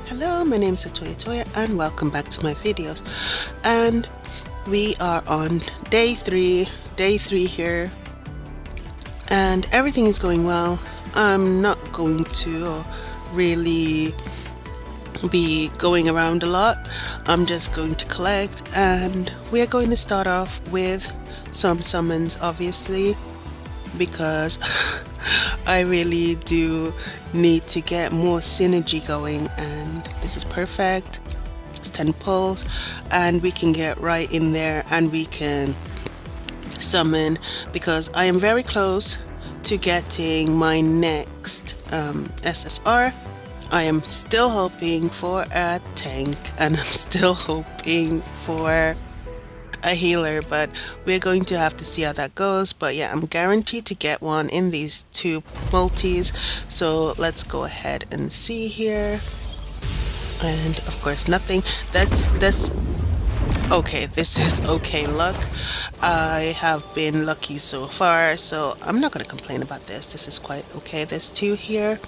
Hello, my name is Toya and welcome back to my videos. And we are on day three here, and everything is going well. I'm not going to really be going around a lot. I'm just going to collect, and we are going to start off with some summons, obviously, because I really do need to get more synergy going, and this is perfect. It's 10 pulls, and we can get right in there and we can summon, because I am very close to getting my next SSR. I am still hoping for a tank, and I'm still hoping for a healer, but we're going to have to see how that goes. But yeah, I'm guaranteed to get one in these two multis, so let's go ahead and see here. And of course nothing. That's okay. This is okay luck. I have been lucky so far, so I'm not going to complain about this. This is quite okay. There's two here.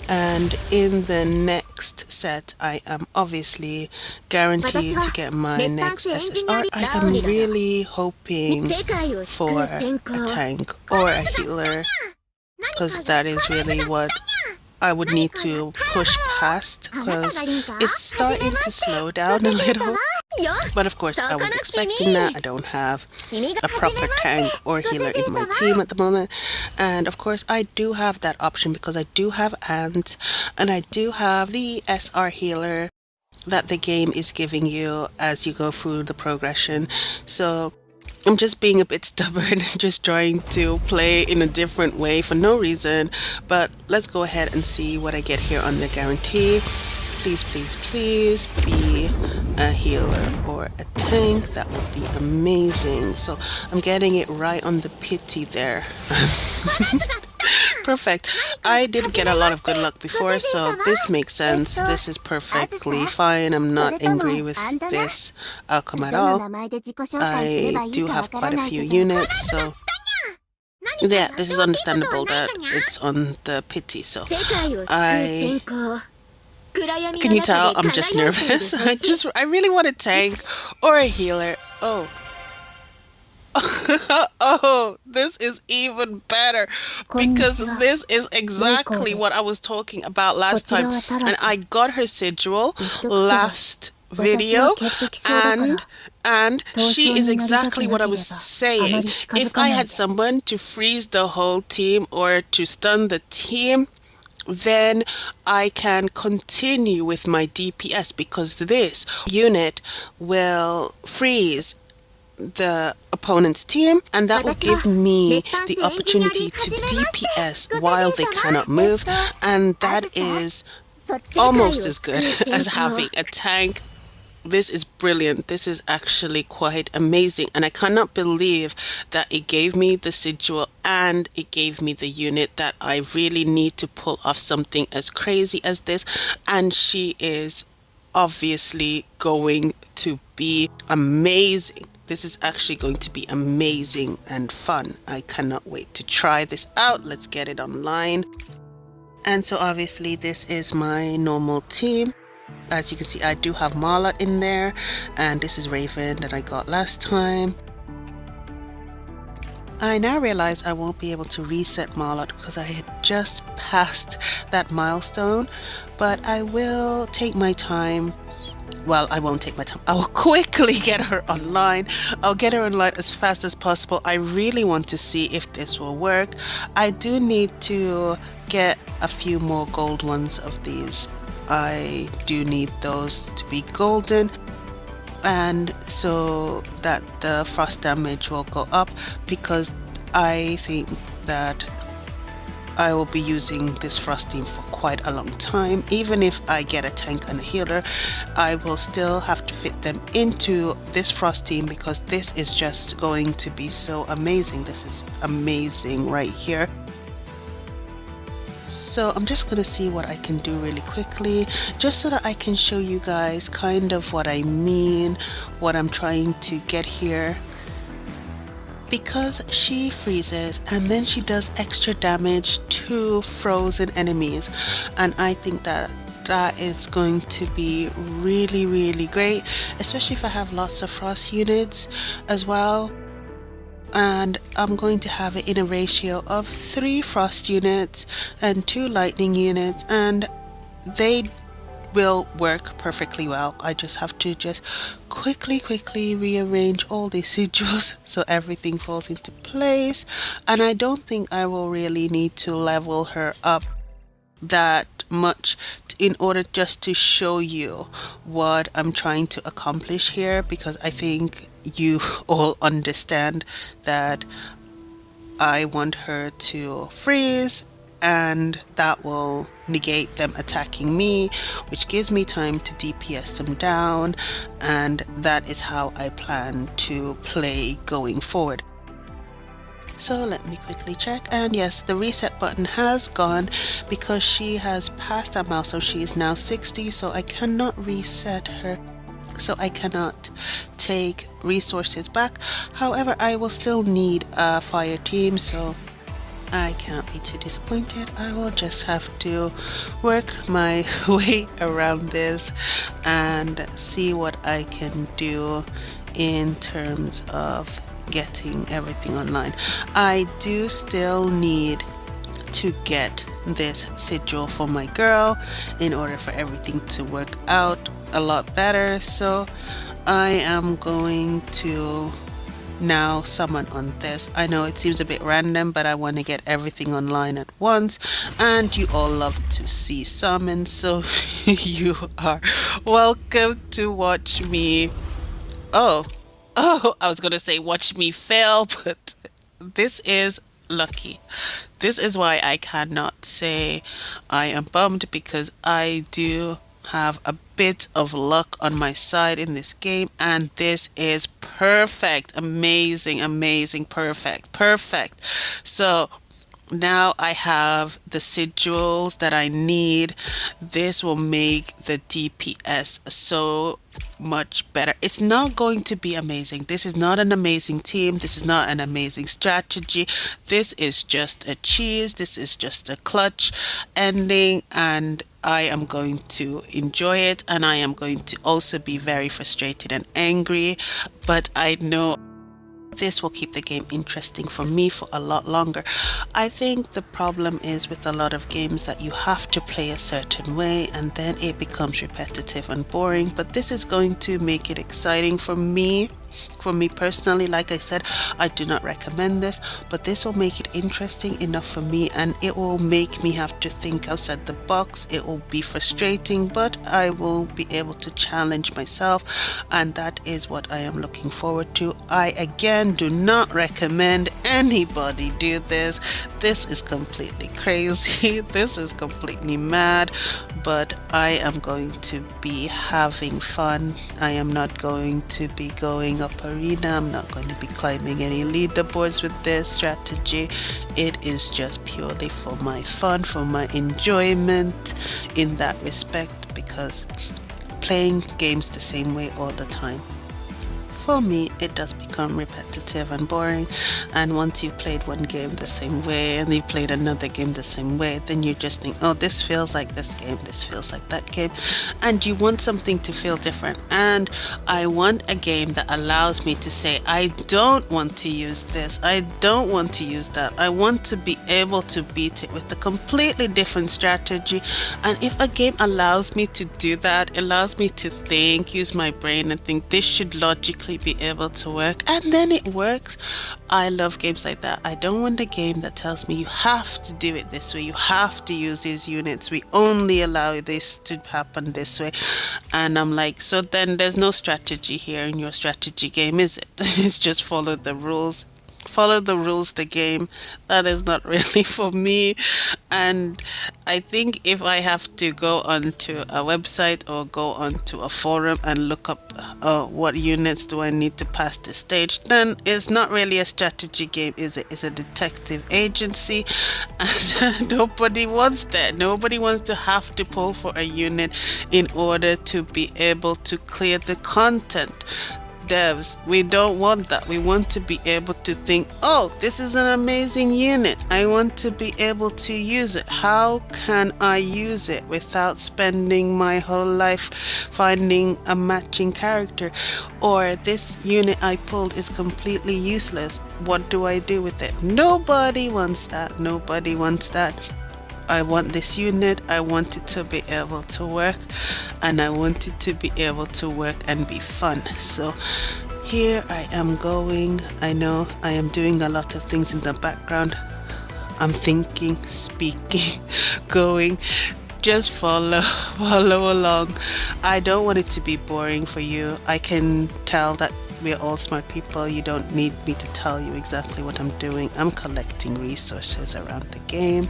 And in the next set, I am obviously guaranteed to get my next SSR. I am really hoping for a tank or a healer, because that is really what I would need to push past, because it's starting to slow down a little. But of course, I was expecting that. I don't have a proper tank or healer in my team at the moment. And of course, I do have that option because I do have Ant, and I do have the SR healer that the game is giving you as you go through the progression. So I'm just being a bit stubborn and just trying to play in a different way for no reason. But let's go ahead and see what I get here on the guarantee. Please, please, please be a healer or a tank. That would be amazing. So I'm getting it right on the pity there. Perfect. I did get a lot of good luck before, so this makes sense. This is perfectly fine. I'm not angry with this outcome at all. I do have quite a few units, so yeah, this is understandable that it's on the pity. So can you tell I'm just nervous? I really want a tank or a healer. Oh. Oh, this is even better, because this is exactly what I was talking about last time, and I got her sigil last video, and she is exactly what I was saying. If I had someone to freeze the whole team or to stun the team, then I can continue with my DPS, because this unit will freeze the opponent's team, and that will give me the opportunity to DPS while they cannot move, and that is almost as good as having a tank. This is brilliant. This is actually quite amazing, and I cannot believe that it gave me the sigil and it gave me the unit that I really need to pull off something as crazy as this. And she is obviously going to be amazing. This is actually going to be amazing and fun. I cannot wait to try this out. Let's get it online. And so obviously this is my normal team. As you can see, I do have Marlot in there, and this is Raven that I got last time. I now realize I won't be able to reset Marlot because I had just passed that milestone, but I will take my time. Well, I won't take my time. I will quickly get her online. I'll get her online as fast as possible. I really want to see if this will work. I do need to get a few more gold ones of these. I do need those to be golden, and so that the frost damage will go up, because I think that I will be using this frost team for quite a long time. Even if I get a tank and a healer, I will still have to fit them into this frost team, because this is just going to be so amazing. This is amazing right here. So I'm just gonna see what I can do really quickly, just so that I can show you guys kind of what I mean, what I'm trying to get here. Because she freezes and then she does extra damage to frozen enemies, and I think that that is going to be really, really great, especially if I have lots of frost units as well. And I'm going to have it in a ratio of 3 frost units and 2 lightning units, and they will work perfectly well. I just have to just quickly rearrange all these sigils so everything falls into place. And I don't think I will really need to level her up that much in order just to show you what I'm trying to accomplish here, because I think you all understand that I want her to freeze, and that will negate them attacking me, which gives me time to DPS them down, and that is how I plan to play going forward. So let me quickly check, and yes, the reset button has gone because she has passed that milestone. She is now 60, so I cannot reset her, so I cannot take resources back. However, I will still need a fire team, so I can't be too disappointed. I will just have to work my way around this and see what I can do in terms of getting everything online. I do still need to get this sigil for my girl in order for everything to work out a lot better, so I am going to now summon on this. I know it seems a bit random, but I want to get everything online at once, and you all love to see summons, so you are welcome to watch me. I was gonna say watch me fail, but this is lucky. This is why I cannot say I am bummed, because I do have a bit of luck on my side in this game, and this is perfect. Amazing, perfect. So now I have the sigils that I need. This will make the DPS so much better. It's not going to be amazing. This is not an amazing team. This is not an amazing strategy. This is just a cheese. This is just a clutch ending, and I am going to enjoy it, and I am going to also be very frustrated and angry, but I know this will keep the game interesting for me for a lot longer. I think the problem is with a lot of games that you have to play a certain way and then it becomes repetitive and boring, but this is going to make it exciting for me. For me personally, like I said, I do not recommend this, but this will make it interesting enough for me, and it will make me have to think outside the box. It will be frustrating, but I will be able to challenge myself, and that is what I am looking forward to. I again do not recommend anybody do this. This is completely crazy. This is completely mad, but I am going to be having fun. I am not going to be going up arena. I'm not going to be climbing any leaderboards with this strategy. It is just purely for my fun, for my enjoyment in that respect, because playing games the same way all the time, for me, it does become repetitive and boring. And once you've played one game the same way and you've played another game the same way, then you just think, oh, this feels like this game, this feels like that game, and you want something to feel different. And I want a game that allows me to say, I don't want to use this, I don't want to use that, I want to be able to beat it with a completely different strategy. And if a game allows me to do that, it allows me to think, use my brain and think this should logically be able to work, and then it works. I love games like that. I don't want a game that tells me you have to do it this way, you have to use these units, we only allow this to happen this way. And I'm like, so then there's no strategy here in your strategy game, is it? It's just follow the rules. Follow the rules, the game. That is not really for me. And I think if I have to go onto a website or go onto a forum and look up what units do I need to pass this stage, then it's not really a strategy game, is it? It's a detective agency, and nobody wants that. Nobody wants to have to pull for a unit in order to be able to clear the content. devs, we don't want that. We want to be able to think, oh, this is an amazing unit. I want to be able to use it. How can I use it without spending my whole life finding a matching character? Or this unit I pulled is completely useless. What do I do with it? Nobody wants that. Nobody wants that. I want this unit, I want it to be able to work, and I want it to be able to work and be fun. So here I am going. I know I am doing a lot of things in the background. I'm thinking, speaking, going. Just follow along. I don't want it to be boring for you. I can tell that we're all smart people. You don't need me to tell you exactly what I'm doing. I'm collecting resources around the game,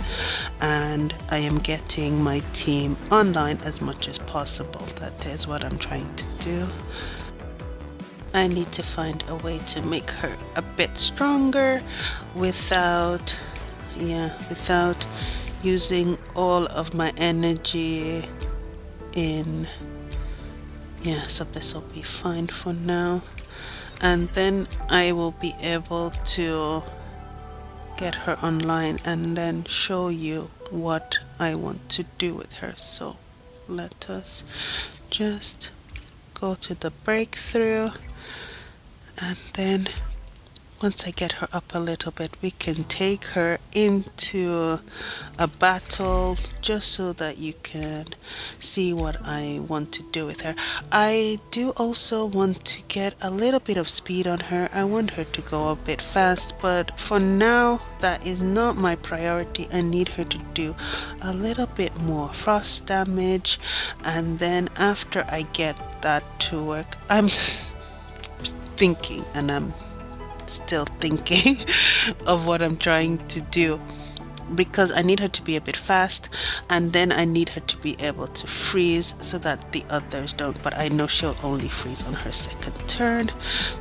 and I am getting my team online as much as possible. That is what I'm trying to do. I need to find a way to make her a bit stronger without using all of my energy in, so this will be fine for now. And then I will be able to get her online and then show you what I want to do with her. So let us just go to the breakthrough, and then once I get her up a little bit, we can take her into a battle just so that you can see what I want to do with her. I do also want to get a little bit of speed on her. I want her to go a bit fast, but for now, that is not my priority. I need her to do a little bit more frost damage, and then after I get that to work, I'm thinking, and I'm still thinking of what I'm trying to do, because I need her to be a bit fast, and then I need her to be able to freeze so that the others don't, but I know she'll only freeze on her second turn,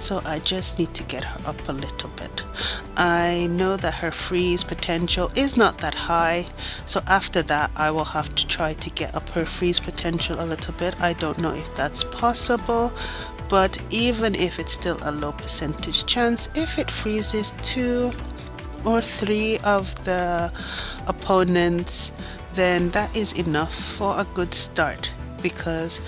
so I just need to get her up a little bit. I know that her freeze potential is not that high, so after that I will have to try to get up her freeze potential a little bit. I don't know if that's possible, but even if it's still a low percentage chance, if it freezes 2 or 3 of the opponents, then that is enough for a good start, because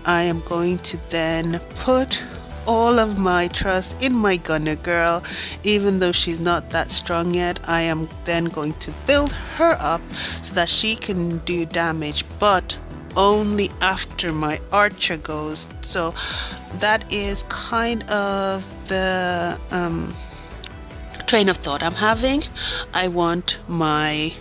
I am going to then put all of my trust in my Gunner girl. Even though she's not that strong yet, I am then going to build her up so that she can do damage, but only after my archer goes. So that is kind of the train of thought I'm having. I want my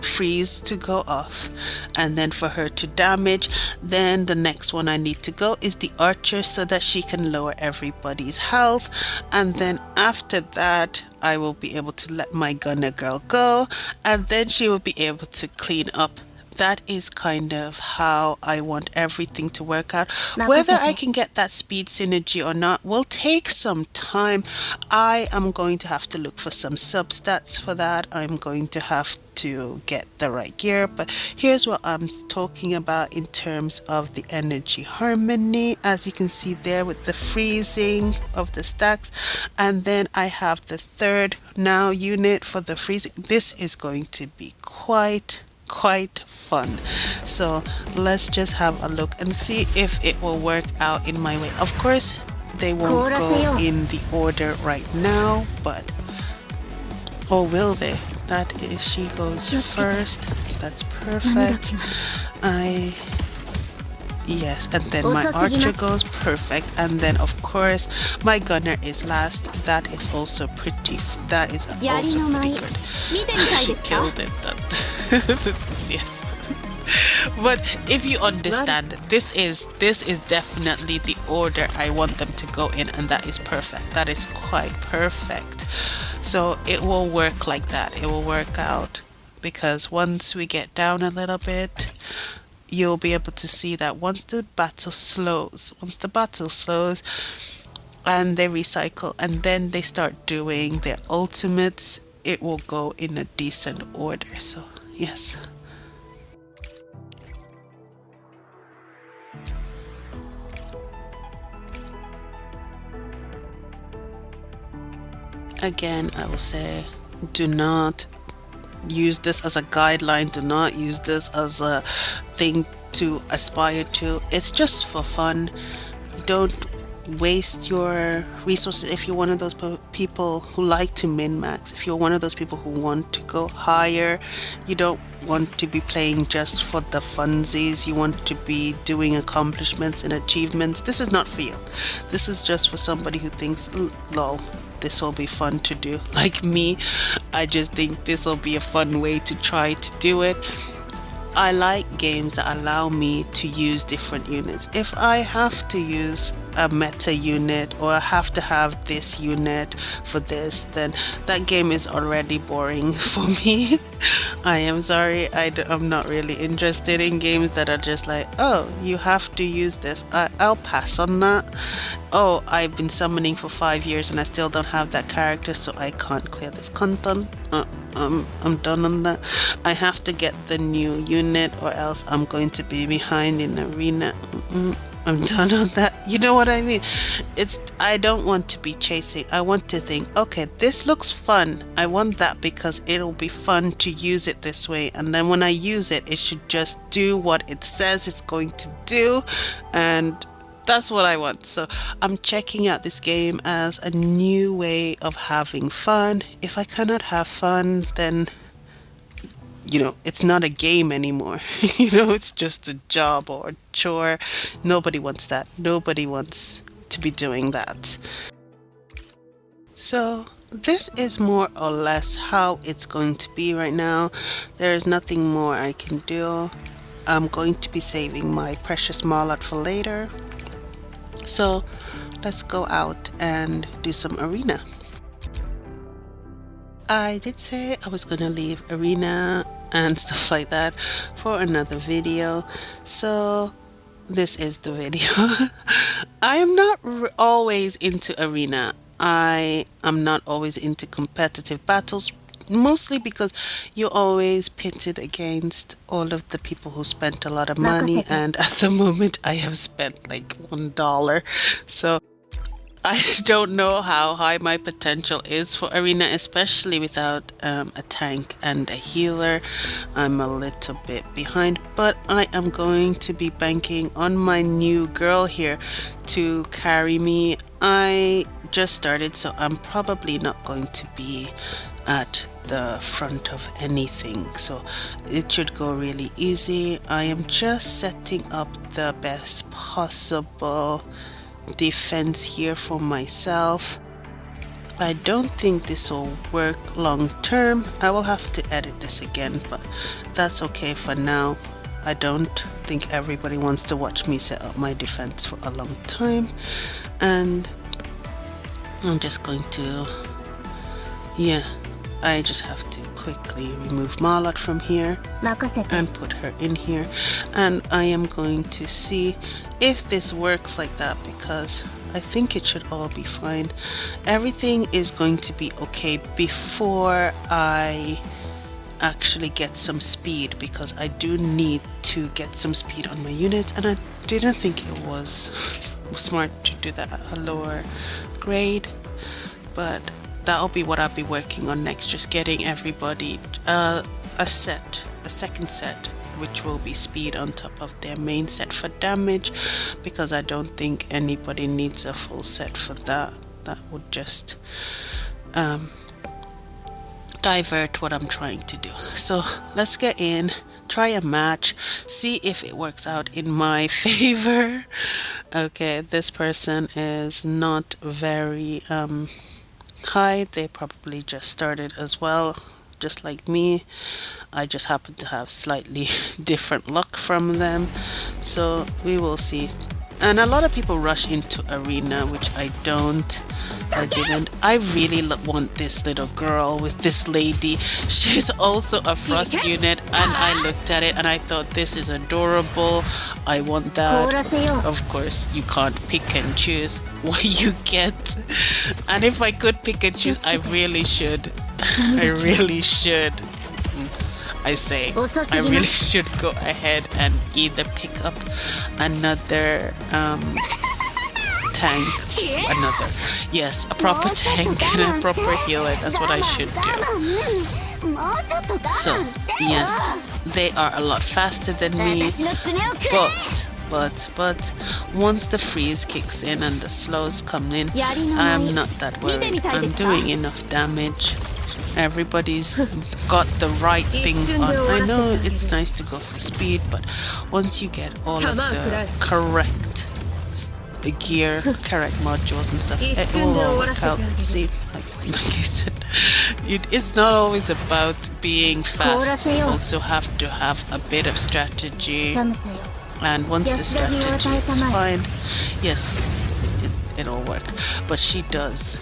freeze to go off, and then for her to damage. Then the next one I need to go is the archer, so that she can lower everybody's health, and then after that I will be able to let my Gunner girl go, and then she will be able to clean up. That is kind of how I want everything to work out. Whether I can get that speed synergy or not will take some time. I am going to have to look for some substats for that. I'm going to have to get the right gear, but here's what I'm talking about in terms of the energy harmony. As you can see there with the freezing of the stacks, and then I have the third now unit for the freezing. This is going to be quite fun. So let's just have a look and see if it will work out in my way. Of course, they won't go in the order right now, but or will they? That is, she goes first. That's perfect. Yes, and then my archer goes perfect, and then of course my Gunner is last. That is also pretty. That is also pretty good. She killed it. Yes. But if you understand, this is definitely the order I want them to go in, and that is perfect. That is quite perfect. So it will work like that. It will work out, because once we get down a little bit, you'll be able to see that once the battle slows and they recycle and then they start doing their ultimates, it will go in a decent order. So yes. again, I will say, do not use this as a guideline. Do not use this as a thing to aspire to. It's just for fun. Don't waste your resources. If you're one of those people who like to min-max, if you're one of those people who want to go higher, you don't want to be playing just for the funsies, you want to be doing accomplishments and achievements, this is not for you. This is just for somebody who thinks, lol, this will be fun to do. Like me, I just think this will be a fun way to try to do it. I like games that allow me to use different units. If I have to use a meta unit or I have to have this unit for this, then that game is already boring for me. I am sorry, I'm not really interested in games that are just like, oh, you have to use this. I'll pass on that. Oh, I've been summoning for 5 years and I still don't have that character, so I can't clear this content. I'm done on that. I have to get the new unit or else I'm going to be behind in arena. I'm done on that. You know what I mean? I don't want to be chasing. I want to think, okay, this looks fun. I want that because it'll be fun to use it this way. And then when I use it, it should just do what it says it's going to do. And that's what I want. So I'm checking out this game as a new way of having fun. If I cannot have fun, then it's not a game anymore. It's just a job or a chore. Nobody wants that. Nobody wants to be doing that. So this is more or less how it's going to be right now. There is nothing more I can do. I'm going to be saving my precious Marlot for later. So let's go out and do some arena. I did say I was gonna leave arena and stuff like that for another video, so this is the video. I am not always into arena. I am not always into competitive battles, mostly because you're always pitted against all of the people who spent a lot of money, and at the moment I have spent like $1, so I don't know how high my potential is for arena, especially without a tank and a healer. I'm a little bit behind, but I am going to be banking on my new girl here to carry me. I just started, so I'm probably not going to be at the front of anything, so it should go really easy. I am just setting up the best possible defense here for myself. I don't think this will work long term. I will have to edit this again, but that's okay for now. I don't think everybody wants to watch me set up my defense for a long time, and I'm just going to, I just have to quickly remove Marlot from here and put her in here, and I am going to see if this works like that, because I think it should all be fine. Everything is going to be okay before I actually get some speed, because I do need to get some speed on my units, and I didn't think it was smart to do that at a lower grade, but that'll be what I'll be working on next, just getting everybody a second set, which will be speed on top of their main set for damage, because I don't think anybody needs a full set for that. That would just divert what I'm trying to do. So let's get in, try a match, see if it works out in my favor. Okay, this person is not very high. They probably just started as well, just like me. I just happen to have slightly different luck from them, so we will see. And a lot of people rush into arena, which I don't. I didn't. I really want this little girl with this lady. She's also a frost unit, and I looked at it and I thought, this is adorable. I want that. Of course, you can't pick and choose what you get. And if I could pick and choose, I really should. I really should. I really should go ahead and either pick up another tank. Another. Yes, a proper tank and a proper healer. That's what I should do. So, yes, they are a lot faster than me. But once the freeze kicks in and the slows come in, I'm not that worried. I'm doing enough damage. Everybody's got the right things on. I know it's nice to go for speed, but once you get all of the correct gear, correct modules and stuff, it will all work out. See, like I said, it's not always about being fast. You also have to have a bit of strategy. And once the strategy is fine, yes, it'll work. But she does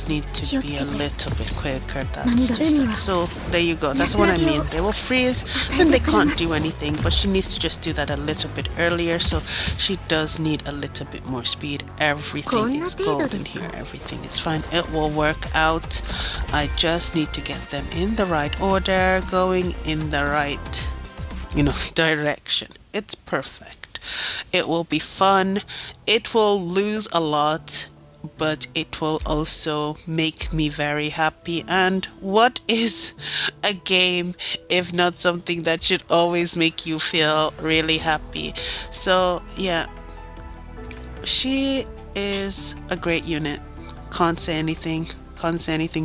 need to be a little bit quicker. That's just that. So there you go. That's what I mean. They will freeze and they can't do anything, but she needs to just do that a little bit earlier. So she does need a little bit more speed. Everything is golden here. Everything is fine. It will work out. I just need to get them in the right order, going in the right, direction. It's perfect. It will be fun. It will lose a lot, but it will also make me very happy. And what is a game if not something that should always make you feel really happy? So yeah, she is a great unit. Can't say anything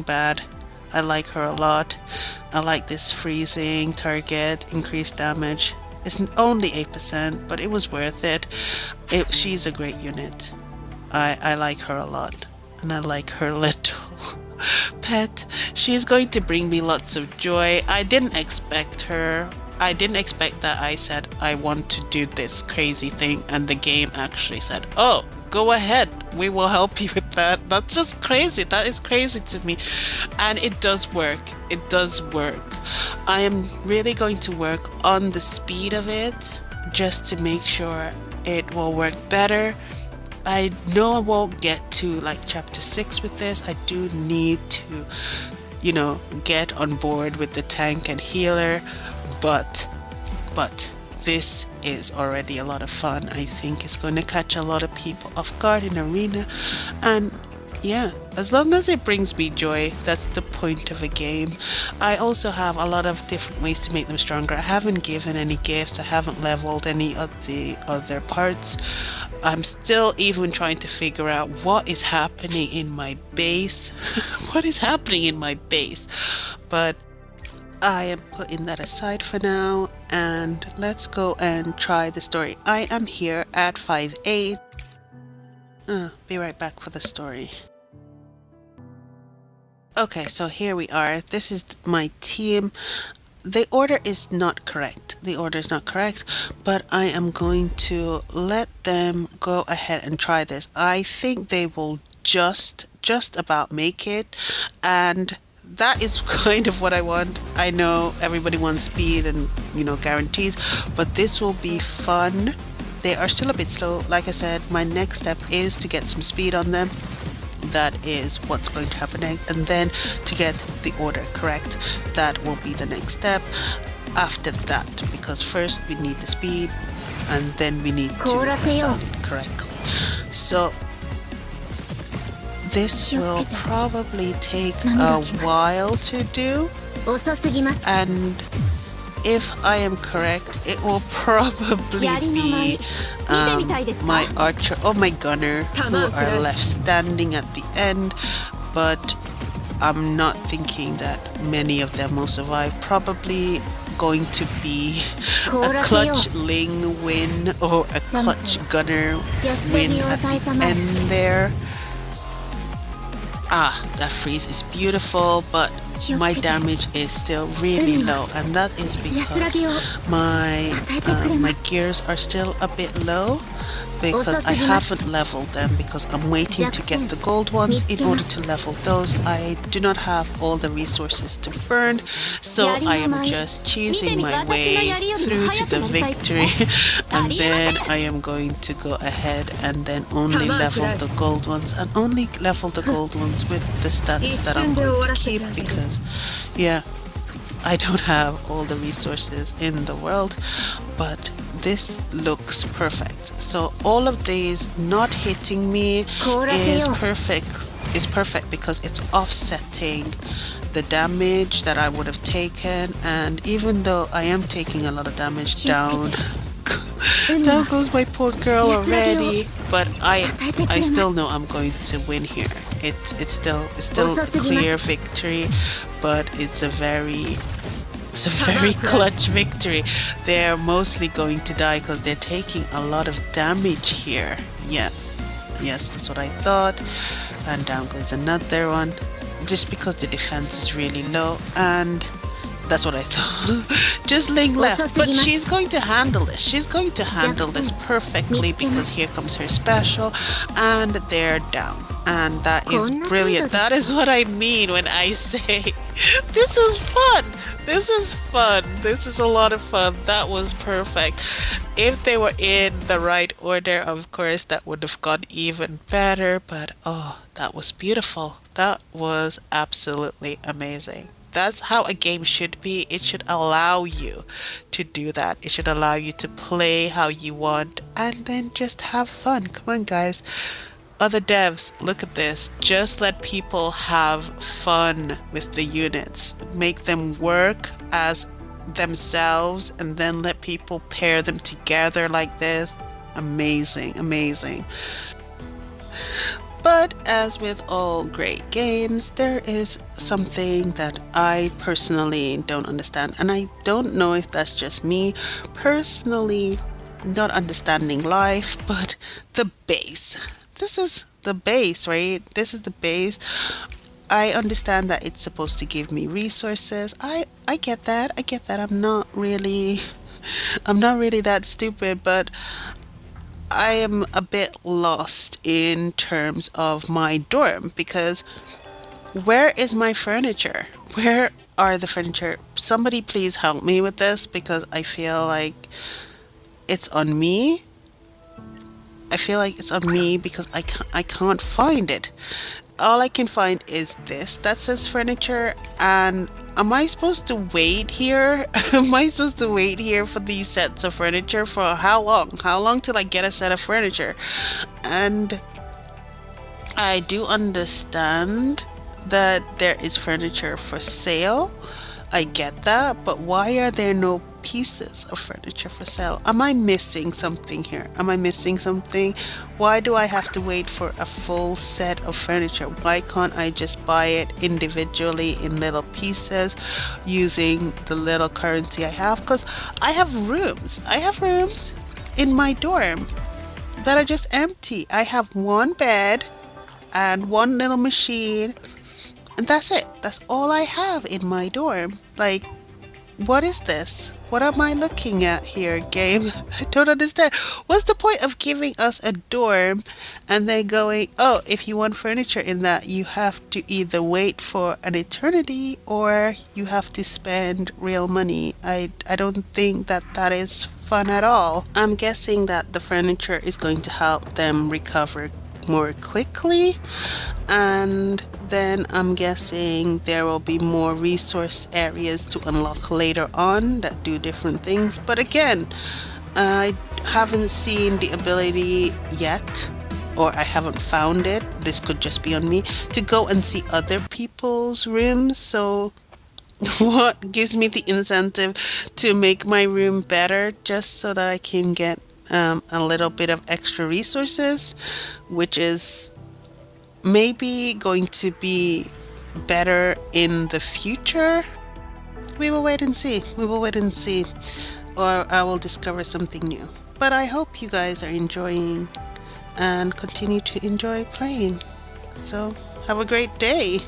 bad. I like her a lot. I like this freezing target, increased damage. It's only 8%, but it was worth it. She's a great unit. I like her a lot, and I like her little pet. She's going to bring me lots of joy. I didn't expect that I said I want to do this crazy thing, and the game actually said, oh, go ahead, we will help you with that. That's just crazy. That is crazy to me. And it does work. It does work. I am really going to work on the speed of it just to make sure it will work better. I know I won't get to like chapter 6 with this. I do need to, get on board with the tank and healer, but this is already a lot of fun. I think it's going to catch a lot of people off guard in Arena, and yeah, as long as it brings me joy, that's the point of a game. I also have a lot of different ways to make them stronger. I haven't given any gifts. I haven't leveled any of the other parts. I'm still even trying to figure out what is happening in my base. What is happening in my base? But I am putting that aside for now, and let's go and try the story. I am here at 5A. Be right back for the story. Okay, so here we are. This is my team. The order is not correct. But I am going to let them go ahead and try this. I think they will just about make it, and that is kind of what I want. I know everybody wants speed and guarantees, but this will be fun. They are still a bit slow. Like I said, my next step is to get some speed on them. That is what's going to happen next, and then to get the order correct. That will be the next step after that, because first we need the speed and then we need to assign it correctly. So this will probably take a while to do, and if I am correct, it will probably be my archer or my gunner who are left standing at the end, but I'm not thinking that many of them will survive. Probably going to be a clutch Ling win or a clutch gunner win at the end there. That freeze is beautiful, but my damage is still really low, and that is because my gears are still a bit low, because I haven't leveled them, because I'm waiting to get the gold ones in order to level those. I do not have all the resources to burn, so I am just cheesing my way through to the victory, and then I am going to go ahead and then only level the gold ones, and only level the gold ones with the stats that I'm going to keep, because yeah, I don't have all the resources in the world, but this looks perfect. So all of these not hitting me is perfect. Is perfect because it's offsetting the damage that I would have taken, and even though I am taking a lot of damage down, down goes my poor girl already. But I still know I'm going to win here. It's still a clear victory, but it's a very clutch victory. They're mostly going to die because they're taking a lot of damage here. Yeah, yes, that's what I thought. And down goes another one, just because the defense is really low, and that's what I thought. Just Ling left, but she's going to handle this. She's going to handle this perfectly because here comes her special, and they're down. And that is brilliant. That is what I mean when I say this is fun. This is fun. This is a lot of fun. That was perfect. If they were in the right order, of course, that would have gone even better. But oh, that was beautiful. That was absolutely amazing. That's how a game should be. It should allow you to do that. It should allow you to play how you want and then just have fun. Come on, guys. Other devs, look at this. Just let people have fun with the units. Make them work as themselves and then let people pair them together like this. Amazing, amazing. But as with all great games, there is something that I personally don't understand. And I don't know if that's just me personally not understanding life, but the base. This is the base, right? This is the base. I understand that it's supposed to give me resources. I get that. I get that. I'm not really that stupid, but I am a bit lost in terms of my dorm because where is my furniture? Where are the furniture? Somebody please help me with this because I feel like it's on me. I feel like it's on me because I can't find it. All I can find is this that says furniture, and am I supposed to wait here? Am I supposed to wait here for these sets of furniture for how long? How long till I get a set of furniture? And I do understand that there is furniture for sale. I get that, but why are there no pieces of furniture for sale? Am I missing something here? Am I missing something? Why do I have to wait for a full set of furniture? Why can't I just buy it individually in little pieces using the little currency I have? Because I have rooms. I have rooms in my dorm that are just empty. I have one bed and one little machine, and that's it. That's all I have in my dorm. Like, what is this? What am I looking at here, game? I don't understand. What's the point of giving us a dorm and then going, oh, if you want furniture in that, you have to either wait for an eternity or you have to spend real money. I don't think that is fun at all. I'm guessing that the furniture is going to help them recover more quickly, and then I'm guessing there will be more resource areas to unlock later on that do different things. But again, I haven't seen the ability yet, or I haven't found it. This could just be on me to go and see other people's rooms. So what gives me the incentive to make my room better just so that I can get a little bit of extra resources, which is maybe going to be better in the future. We will wait and see. We will wait and see, or I will discover something new. But I hope you guys are enjoying and continue to enjoy playing. So have a great day.